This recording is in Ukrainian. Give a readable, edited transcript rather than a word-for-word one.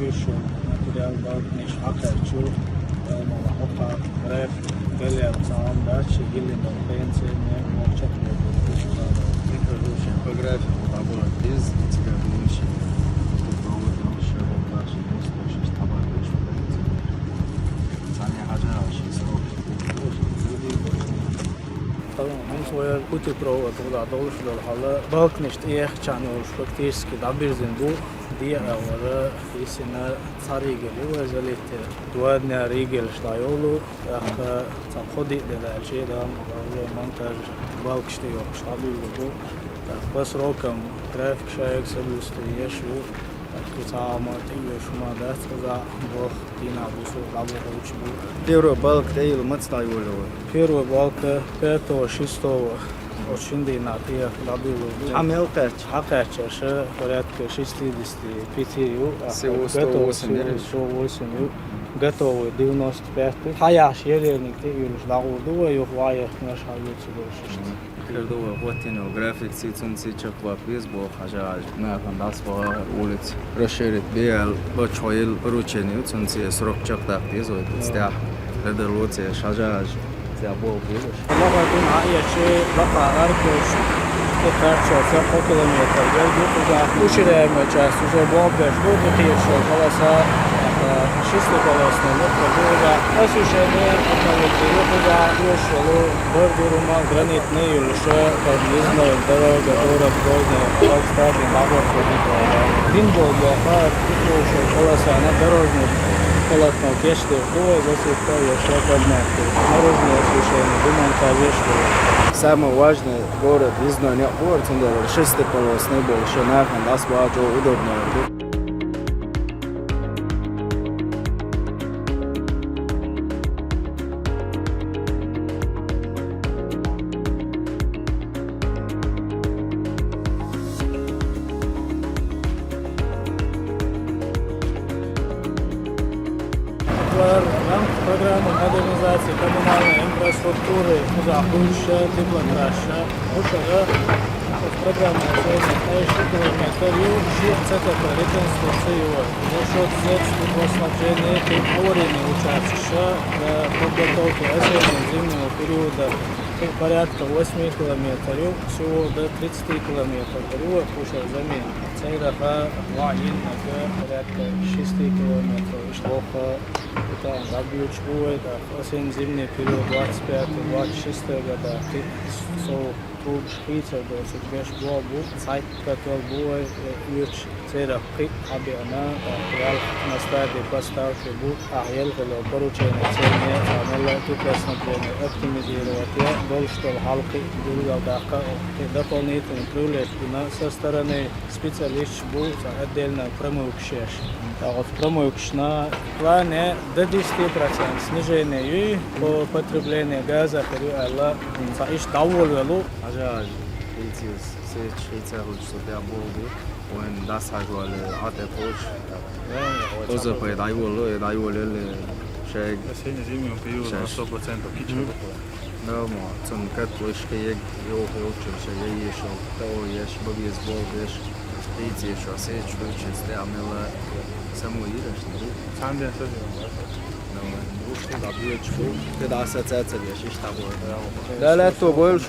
Büschel, materiál balknis, akárcsú, elmala hopát, rep, Geliel Zaun, Daci, Gilliman, Pénzérnél, meg csatlakozott Büschel. Mikrodúsen fotográfiku tábor tíz, cigábúsi, проводил широк наши мостовши табаки шудаете. Сами хажараши срок. طبعا من صغير كنت بروح وضع دولش للحالة balknis إيه كان ولش فكتيرسكي دابير زنبو دي أولا في سنة صاريجل وزلت دوادنا ريجل شلايولو أخ تأخذي للأشي دام أولا منتج بالكشتي وشلابي وبو بس روكم график شايك سبلستي يشو كتاما تيجي شما ده تزع بخ دينا بسو لابو هوشبو Первый балк дейл мацтайволо. Первый балка 5-6 очень дина тия лабилу. Амел перч. Акачаша порядка 65 Всего 108. 108 готовы 95. Хаяш елерник тиюлш лагуду и ухвая наш хаюцу больше. Кирдова хватино график цицун цичак вапиз бо хажаж нахан дасва улиц расширит бел бочоил ручени цунци срокчак тактиз ой стя редерлоция шажаж зябол билш. Логатун аяши бака аркош картча 100 километр geldi туда уширема часть уже бомбеш буду тиешо колоса чисто колосно туда осушение автомобиля туда ушело бордурума гранитный юлша подъездная дорога город Грозный кстати набор ходит Динбол блоха ушел колоса на дорожный полотно кешты вдвое засыпал еще поднятки наружное освещение демонтажировал. Самый важный город въездной город, он 6 полосный был, что нахан дасва удобно. В рамках программы модернизации коммунальной инфраструктуры Музахуша, Теплотраща, Ушага, программа национальной километров, ширцата реконструкцию, за счет средств водоснабжения теплорения участка для подготовки осенне-зимнего периода порядка 8 километров, всего до 30 километров. Период ушел замен. Цейраха Ванин порядка 6 километров. Шлоха это забьюч будет, осенне-зимний период 25-26 года. Труб шпицер досит беш блобу, сайт который будет юрч цейрах при объема, реал на стадии поставки будет, елгало поручение цене, амела теплоснабжение оптимизировать. Я дол что халки дулгал дахка дополнительно привлечено со стороны специалистов будет отдельно промывкшеш. А вот промывкш на плане до 10% снижения по потреблению газа периода иш довольно Хажаж эйтис швейцарус сюда болды. Он дасажвал атепош. Тоже по дайволе шег. Осенне-зимнего периода на 100% кича. Норма, цун кат плышка ег ёхёчу шег ешо. То еш бабиз болдеш. Эйти шо сеч чисте амела саму ираш. Санден сözü. Ну, ушки дабьёчу. Ты да ассоциация еш иш табор. Да, то больше.